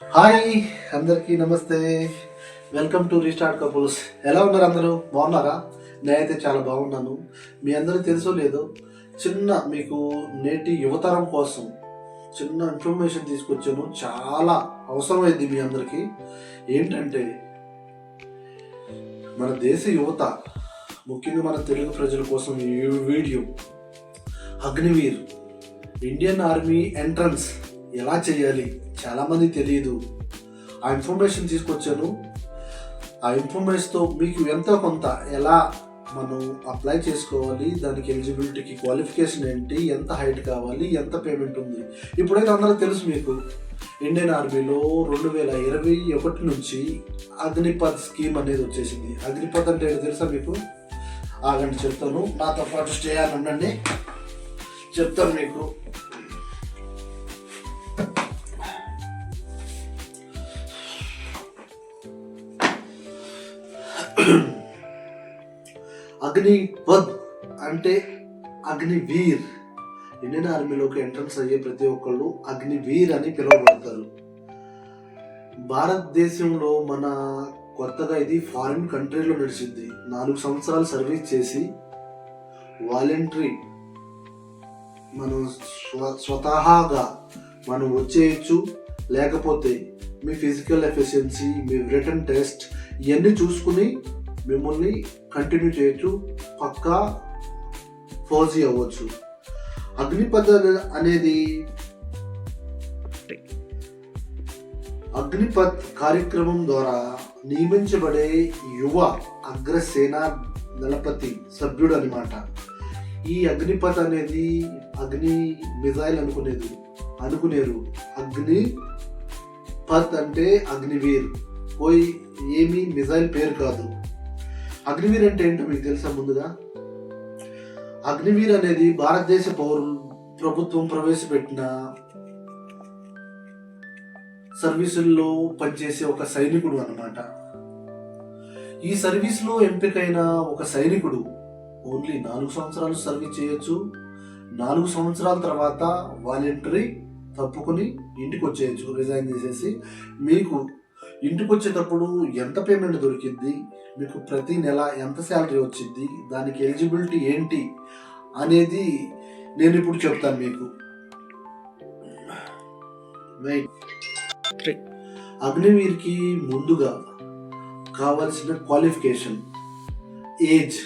Hi, అందరికీ నమస్తే. Welcome to restart couples. ఎలా ఉన్నారు? అందరూ బాగున్నారా? నేనైతే చాలా బాగున్నాను. మీ అందరూ తెలుసో లేదో, మీకు నేటి యువతరం కోసం చిన్న ఇన్ఫర్మేషన్ తీసుకొచ్చాను. చాలా అవసరమైంది మీ అందరికీ. ఏంటంటే, మన దేశ యువత, ముఖ్యంగా మన తెలుగు ప్రజల కోసం ఈ video. Agniveer Indian army entrance ఎలా చేయాలి చాలామంది తెలియదు. ఆ ఇన్ఫర్మేషన్ తీసుకొచ్చాను. ఆ ఇన్ఫర్మేషన్తో మీకు ఎంతో కొంత ఎలా మనం అప్లై చేసుకోవాలి, దానికి ఎలిజిబిలిటీకి క్వాలిఫికేషన్ ఏంటి, ఎంత హైట్ కావాలి, ఎంత పేమెంట్ ఉంది. ఇప్పుడైతే అందరూ తెలుసు మీకు, ఇండియన్ ఆర్మీలో 2021 నుంచి అగ్నిపథ్ స్కీమ్ అనేది వచ్చేసింది. అగ్నిపథ్ అంటే తెలుసా మీకు? ఆగండి చెప్తాను, నాతో పాటు స్టే అని ఉండండి, చెప్తాను మీకు. అగ్నిపథ్ అంటే అగ్నివీర్. ఇండియన్ ఆర్మీలోకి ఎంట్రన్స్ అయ్యే ప్రతి ఒక్కళ్ళు అగ్నివీర్ అని పిలువబడతారు. భారతదేశంలో మన కొత్తగా ఇది ఫారిన్ కంట్రీలో నడిచింది. 4 సంవత్సరాలు సర్వీస్ చేసి వాలంటరీ మనం స్వతహాగా మనం వచ్చేయచ్చు. లేకపోతే మీ ఫిజికల్ ఎఫిషియన్సీ, మీ రిటర్న్ టెస్ట్ ఇవన్నీ చూసుకుని మిమ్మల్ని కంటిన్యూ చేయొచ్చు, పక్కా ఫౌజీ అవ్వచ్చు. అగ్నిపథ్ అనేది అగ్నిపథ్ కార్యక్రమం ద్వారా నియమించబడే యువ అగ్రసేనా దళపతి సభ్యుడు అనమాట. ఈ అగ్నిపథ్ అనేది అగ్ని మిజైల్ అనుకునేరు. అగ్నిపథ్ అంటే అగ్నివీర్, పోయి ఏమీ మిజైల్ పేరు కాదు. అగ్నివీర్ అంటే ఏంటో మీకు తెలుసా? ముందుగా అగ్నివీర్ అనేది భారతదేశ ప్రభుత్వం ప్రవేశపెట్టిన సర్వీసుల్లో పనిచేసే ఒక సైనికుడు అన్నమాట. ఈ సర్వీస్లో ఎంపికైన ఒక సైనికుడు ఓన్లీ 4 సంవత్సరాలు సర్వీస్ చేయొచ్చు. 4 సంవత్సరాల తర్వాత వాలంటరీ తప్పుకొని ఇంటికి వచ్చేయచ్చు, రిజైన్ చేసేసి. మీకు ఇంటికి వచ్చేటప్పుడు ఎంత పేమెంట్ దొరికింది, మీకు ప్రతి నెల ఎంత శాలరీ వచ్చింది, దానికి ఎలిజిబిలిటీ ఏంటి అనేది నేను ఇప్పుడు చెప్తాను మీకు. అగ్నివీర్కి ముందుగా కావాల్సిన క్వాలిఫికేషన్, ఏజ్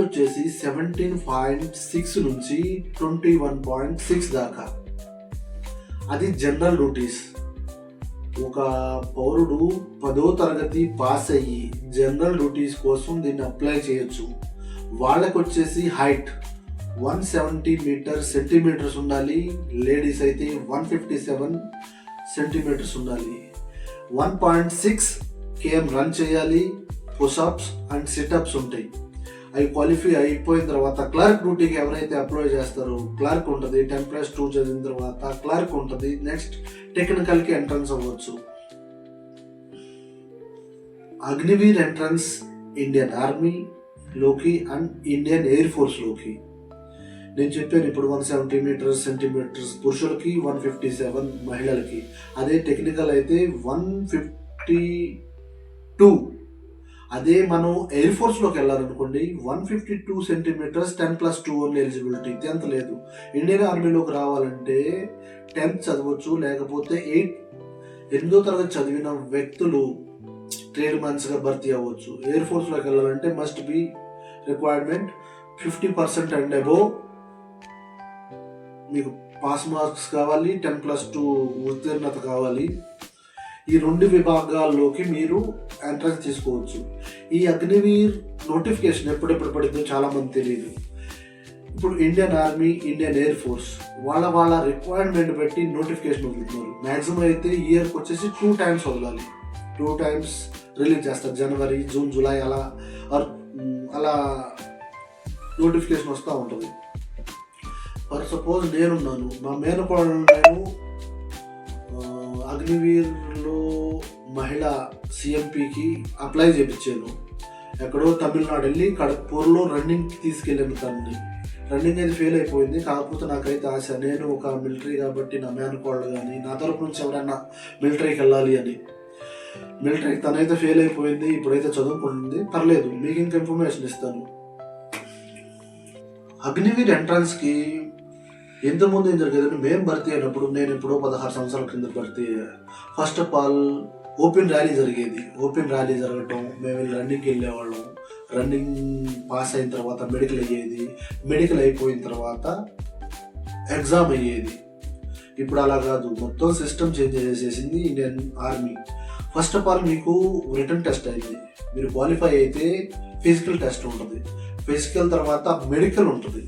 వచ్చేసి 17.6 నుంచి 21.6 దాకా. అది జనరల్ డ్యూటీస్. ఒక పౌరుడు 10వ తరగతి పాస్ అయ్యి జనరల్ డ్యూటీస్ కోసం దీన్ని అప్లై చేయొచ్చు. వాళ్ళకి వచ్చేసి హైట్ 170 సెంటీమీటర్స్ ఉండాలి. లేడీస్ అయితే 157 సెంటీమీటర్స్ ఉండాలి. 1.6 km రన్ చేయాలి. పుషప్స్ అండ్ సిటప్స్ ఉంటాయి. అవి క్వాలిఫై అయిపోయిన తర్వాత క్లర్క్ డ్యూటీకి ఎవరైతే అప్లై చేస్తారో క్లర్క్ ఉంటుంది. 10+2 చదివిన తర్వాత క్లర్క్ ఉంటుంది. నెక్స్ట్ టెక్నికల్కి ఎంట్రన్స్ అవ్వచ్చు. అగ్నివీర్ ఎంట్రన్స్ ఇండియన్ ఆర్మీలోకి అండ్ ఇండియన్ ఎయిర్ ఫోర్స్లోకి. నేను చెప్పాను ఇప్పుడు 170 సెంటీమీటర్స్ పురుషులకి, 157 మహిళలకి. అదే టెక్నికల్ అయితే 152. అదే మనం ఎయిర్ ఫోర్స్లోకి వెళ్ళాలనుకోండి 152 సెంటీమీటర్స్, 10+2 ఓన్లీ ఎలిజిబిలిటీ. 10th లేదు. ఇండియన్ ఆర్మీలోకి రావాలంటే 10th చదవచ్చు, లేకపోతే 8వ తరగతి చదివిన వ్యక్తులు ట్రేడ్ మన్స్గా భర్తీ అవ్వచ్చు. ఎయిర్ ఫోర్స్లోకి వెళ్ళాలంటే must be requirement 50% and above మీకు పాస్ మార్క్స్ కావాలి, 10+2 ఉత్తీర్ణత కావాలి. ఈ 2 విభాగాల్లోకి మీరు ఎంట్రన్స్ తీసుకోవచ్చు. ఈ అగ్నివీర్ నోటిఫికేషన్ ఎప్పుడెప్పుడు పడిందో చాలా మంది తెలియదు. ఇప్పుడు Indian army, Indian air force వాళ్ళ రిక్వైర్మెంట్ బట్టి నోటిఫికేషన్ వదులుతున్నారు. మ్యాక్సిమం అయితే ఇయర్కి వచ్చేసి 2 times వదలాలి. 2 times రిలీజ్ చేస్తారు. జనవరి, జూన్, జూలై అలా నోటిఫికేషన్ వస్తూ ఉంటుంది. ఫర్ సపోజ్ నేనున్నాను, నా మేనకోడలు నేను అగ్నివీర్లో మహిళా సిఎంపికి అప్లై చేయించాను. ఎక్కడో తమిళనాడు వెళ్ళి కడపూర్లో రన్నింగ్కి తీసుకెళ్ళాను తనని. రన్నింగ్ అయితే ఫెయిల్ అయిపోయింది. కాకపోతే నాకైతే ఆశ, నేను ఒక మిలిటరీ కాబట్టి నా మేనకోళ్ళు కానీ నా తరపు నుంచి ఎవరైనా మిలిటరీకి వెళ్ళాలి అని. మిలిటరీకి తనైతే ఫెయిల్ అయిపోయింది, ఇప్పుడైతే చదువుకుంటుంది, పర్లేదు. మీకు ఇంకా ఇన్ఫర్మేషన్ ఇస్తాను. అగ్నివీర్ ఎంట్రన్స్కి ఇంతకుముందు ఏం జరిగేదంటే, మేము భర్తీ అయినప్పుడు, నేను ఎప్పుడో 16 సంవత్సరాల కింద భర్తీ అయ్యా. First of all open rally జరిగేది. ఓపెన్ ర్యాలీ జరగటం, మేము వెళ్ళి రన్నింగ్కి వెళ్ళేవాళ్ళం. రన్నింగ్ పాస్ అయిన తర్వాత మెడికల్ అయ్యేది. మెడికల్ అయిపోయిన తర్వాత ఎగ్జామ్ అయ్యేది. ఇప్పుడు అలా కాదు, మొత్తం సిస్టమ్ చేంజ్ చేసేసింది Indian army. First of all మీకు రిటర్న్ టెస్ట్ అయింది. మీరు క్వాలిఫై అయితే ఫిజికల్ టెస్ట్ ఉంటుంది. ఫిజికల్ తర్వాత మెడికల్ ఉంటుంది.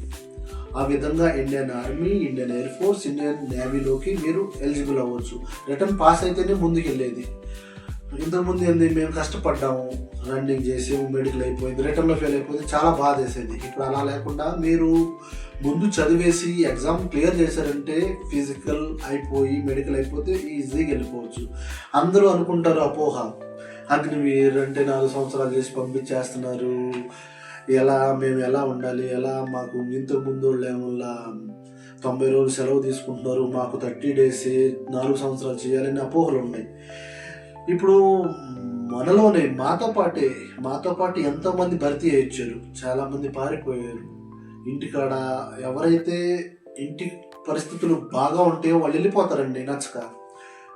ఆ విధంగా Indian army, Indian air force, Indian నేవీలోకి మీరు ఎలిజిబుల్ అవ్వచ్చు. రిటర్న్ పాస్ అయితేనే ముందుకు వెళ్ళేది. ఇంతకుముందు ఏంది, మేము కష్టపడ్డాము, రన్నింగ్ చేసి మెడికల్ అయిపోయింది, రిటర్న్లో ఫెయిల్ అయిపోయింది, చాలా బాధ వేసేది. ఇప్పుడు అలా లేకుండా మీరు ముందు చదివేసి ఎగ్జామ్ క్లియర్ చేశారంటే ఫిజికల్ అయిపోయి మెడికల్ అయిపోతే ఈజీగా వెళ్ళిపోవచ్చు. అందరూ అనుకుంటారు అపోహ, అగ్నివీర్ అంటే 4 సంవత్సరాలు చేసి పంపించేస్తున్నారు, మేము ఎలా ఉండాలి, మాకు ఇంతకుముందు వాళ్ళు ఏమన్నా 90 రోజులు సెలవు తీసుకుంటున్నారు, మాకు 30 days 4 సంవత్సరాలు చేయాలని అపోహలు ఉన్నాయి. ఇప్పుడు మనలోనే మాతో పాటు ఎంతోమంది భర్తీ అయ్యారు, చాలామంది పారిపోయారు. ఇంటికాడ ఎవరైతే ఇంటి పరిస్థితులు బాగా ఉంటాయో వాళ్ళు వెళ్ళిపోతారండి నచ్చక.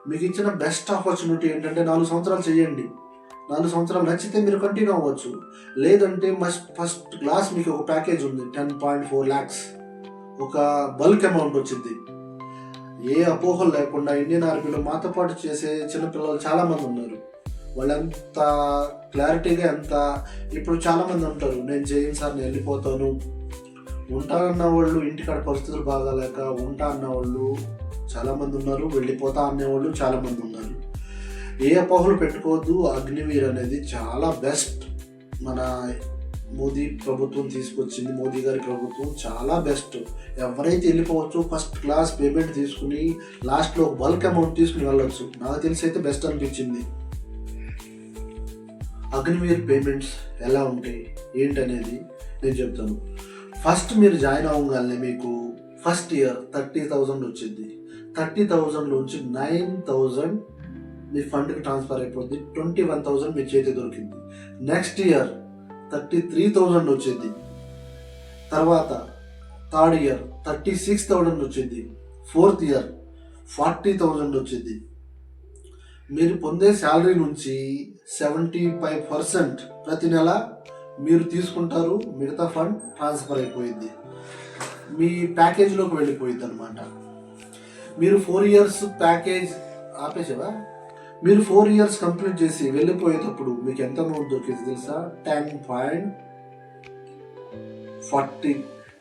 మీకు ఇచ్చిన బెస్ట్ ఆపర్చునిటీ ఏంటంటే 4 సంవత్సరాలు చేయండి. 4 సంవత్సరాలు నచ్చితే మీరు కంటిన్యూ అవ్వచ్చు. లేదంటే ఫస్ట్ క్లాస్ మీకు ఒక ప్యాకేజ్ ఉంది, 10.4 lakhs ఒక బల్క్ అమౌంట్ వచ్చింది. ఏ అపోహలు లేకుండా ఇండియన్ ఆర్మీలో మాతో పాటు చేసే చిన్నపిల్లలు చాలామంది ఉన్నారు. వాళ్ళంత క్లారిటీగా ఇప్పుడు చాలామంది ఉంటారు, నేను చేయను సార్, నేను వెళ్ళిపోతాను. ఉంటా అన్న వాళ్ళు ఇంటికాడ పరిస్థితులు బాగాలేక ఉంటా అన్న వాళ్ళు చాలామంది ఉన్నారు, వెళ్ళిపోతా అనేవాళ్ళు చాలామంది ఉన్నారు. ఏ అపోహలు పెట్టుకోవద్దు. అగ్నివీర్ అనేది చాలా బెస్ట్. మన మోదీ ప్రభుత్వం తీసుకొచ్చింది, మోదీ గారి ప్రభుత్వం చాలా బెస్ట్. ఎవరైతే వెళ్ళిపోవచ్చు, ఫస్ట్ క్లాస్ పేమెంట్ తీసుకుని లాస్ట్లో ఒక బల్క్ అమౌంట్ తీసుకుని వెళ్ళొచ్చు. నాకు తెలిసి అయితే బెస్ట్ అనిపించింది. అగ్నివీర్ పేమెంట్స్ ఎలా ఉంటాయి ఏంటనేది నేను చెప్తాను. ఫస్ట్ మీరు జాయిన్ అవ్వగానే మీకు ఫస్ట్ ఇయర్ 30,000 వచ్చింది. 30,000 నుంచి 9,000 మీ ఫండ్కి ట్రాన్స్ఫర్ అయిపోద్ది. 21,000 మీ చేతి దొరికింది. నెక్స్ట్ ఇయర్ 33,000 వచ్చింది. తర్వాత థర్డ్ ఇయర్ 36,000 వచ్చింది. ఫోర్త్ ఇయర్ 40,000 వచ్చింది. మీరు పొందే శాలరీ నుంచి 75% ప్రతి నెల మీరు తీసుకుంటారు. మిగతా ఫండ్ ట్రాన్స్ఫర్ అయిపోయింది, మీ ప్యాకేజ్లోకి వెళ్ళిపోయింది అనమాట. మీరు 4 years ప్యాకేజ్ ఆపేసావా? మీరు 4 years కంప్లీట్ చేసి వెళ్ళిపోయేటప్పుడు మీకు ఎంత అమౌంట్ దొరికింది తెలుసా?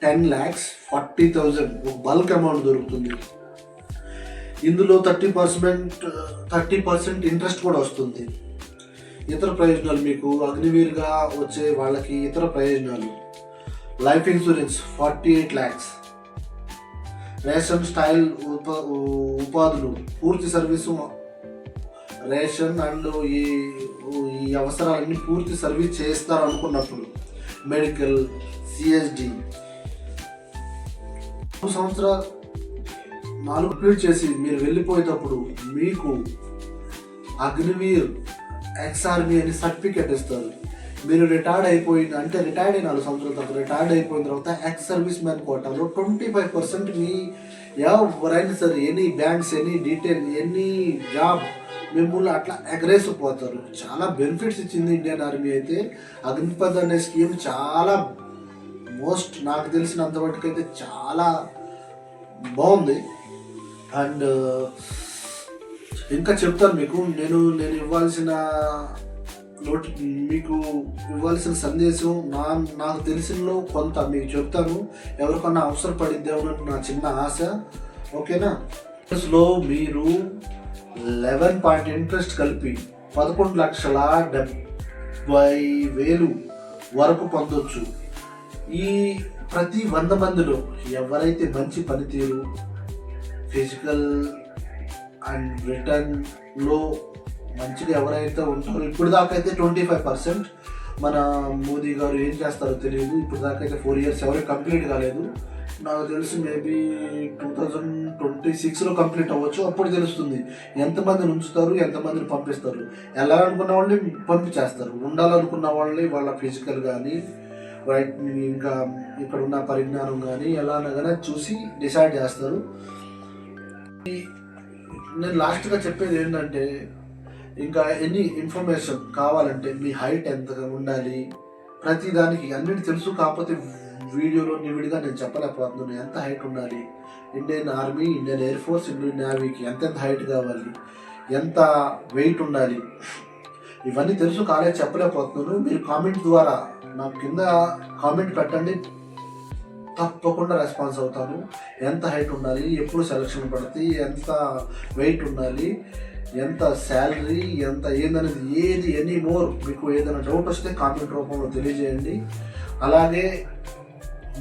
10 lakhs 40,000 ఒక బల్క్ అమౌంట్ దొరుకుతుంది. ఇందులో 30% ఇంట్రెస్ట్ కూడా వస్తుంది. ఇతర ప్రయోజనాలు మీకు అగ్నివీర్గా వచ్చే వాళ్ళకి ఇతర ప్రయోజనాలు: life insurance 48 lakhs, ration style ఉపాధులు, పూర్తి సర్వీసు, రేషన్ అండ్ ఈ అవసరాలన్నీ పూర్తి సర్వీస్ చేస్తారు అనుకున్నప్పుడు, మెడికల్, సిఎస్డి. 4 సంవత్సరాలు కంప్లీట్ చేసి మీరు వెళ్ళిపోయేటప్పుడు మీకు అగ్నివీర్ ఎక్స్-ఆర్మీ అని సర్టిఫికేట్ ఇస్తారు. మీరు రిటైర్డ్ అయిపోయిన అంటే రిటైర్డ్ అయిన 4 సంవత్సరాల తర్వాత రిటైర్డ్ అయిపోయిన తర్వాత ఎక్స్ సర్వీస్ మ్యాన్ కోటాలో 25% మీ ఎవరైనా సరే any banks, any detail, any job మిమ్మల్ని అట్లా ఎగరేసిపోతారు. చాలా బెనిఫిట్స్ ఇచ్చింది ఇండియన్ ఆర్మీ అయితే. అగ్నిపథ్ అనే స్కీమ్ చాలా నాకు తెలిసినంత మటుకు అయితే చాలా బాగుంది. అండ్ ఇంకా చెప్తాను మీకు, నేను ఇవ్వాల్సిన మీకు ఇవ్వాల్సిన సందేశం నాకు తెలిసినలో కొంత మీకు చెప్తాను. ఎవరికన్నా అవసరపడిద్దామో నా చిన్న ఆశ, ఓకేనా? లో మీరు 11 ఇంట్రెస్ట్ కలిపి 11,70,000 వరకు పొందొచ్చు. ఈ ప్రతి 100 మందిలో ఎవరైతే మంచి పనితీరు, ఫిజికల్ అండ్ రిటర్న్లో మంచిగా ఎవరైతే ఉంటారో, ఇప్పుడు దాకా అయితే 25%, మన మోదీ గారు ఏం చేస్తారో తెలియదు. ఇప్పుడు దాకా అయితే 4 years ఎవరికి కంప్లీట్ కాలేదు. నాకు తెలిసి మేబీ 2026లో కంప్లీట్ అవ్వచ్చు. అప్పుడు తెలుస్తుంది ఎంతమందిని ఉంచుతారు, ఎంతమందిని పంపిస్తారు. వెళ్ళాలనుకున్న వాళ్ళని పంపించేస్తారు, ఉండాలనుకున్న వాళ్ళని వాళ్ళ ఫిజికల్ కానీ రైట్ ఇంకా ఇక్కడ ఉన్న పరిజ్ఞానం కానీ ఎలానగానే చూసి డిసైడ్ చేస్తారు. నేను లాస్ట్గా చెప్పేది ఏంటంటే, ఇంకా ఎనీ ఇన్ఫర్మేషన్ కావాలంటే మీ హైట్ ఎంత ఉండాలి, ప్రతి దానికి అన్నిటి తెలుసు. కాకపోతే వీడియోలో నివిడిగా నేను చెప్పలేకపోతున్నాను. ఎంత హైట్ ఉండాలి, Indian army, Indian air force, Indian నేవీకి ఎంతెంత హైట్ కావాలి, ఎంత వెయిట్ ఉండాలి, ఇవన్నీ తెలుసు కాలే చెప్పలేకపోతున్నాను. మీరు కామెంట్ ద్వారా నాకు కింద కామెంట్ పెట్టండి, తప్పకుండా రెస్పాన్స్ అవుతాను. ఎంత హైట్ ఉండాలి, ఎప్పుడు సెలక్షన్ పడుతుంది, ఎంత వెయిట్ ఉండాలి, ఎంత శాలరీ, ఎంత ఏందనేది ఏది ఎనీ మోర్ మీకు ఏదైనా డౌట్ వస్తే కామెంట్ రూపంలో తెలియజేయండి. అలాగే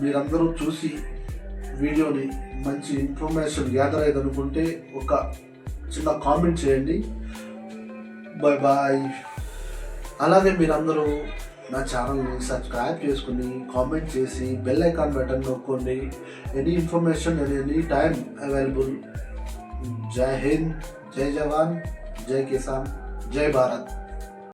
మీరందరూ చూసి వీడియోని మంచి ఇన్ఫర్మేషన్ గ్యాదర్ అయ్యేది అనుకుంటే ఒక చిన్న కామెంట్ చేయండి. Bye bye. అలాగే మీరందరూ నా ఛానల్ని సబ్స్క్రైబ్ చేసుకుని కామెంట్ చేసి బెల్ ఐకాన్ బటన్ నొక్కండి. Any information any time available. జై హింద్, జై జవాన్, జై కిసాన్, జై భారత్.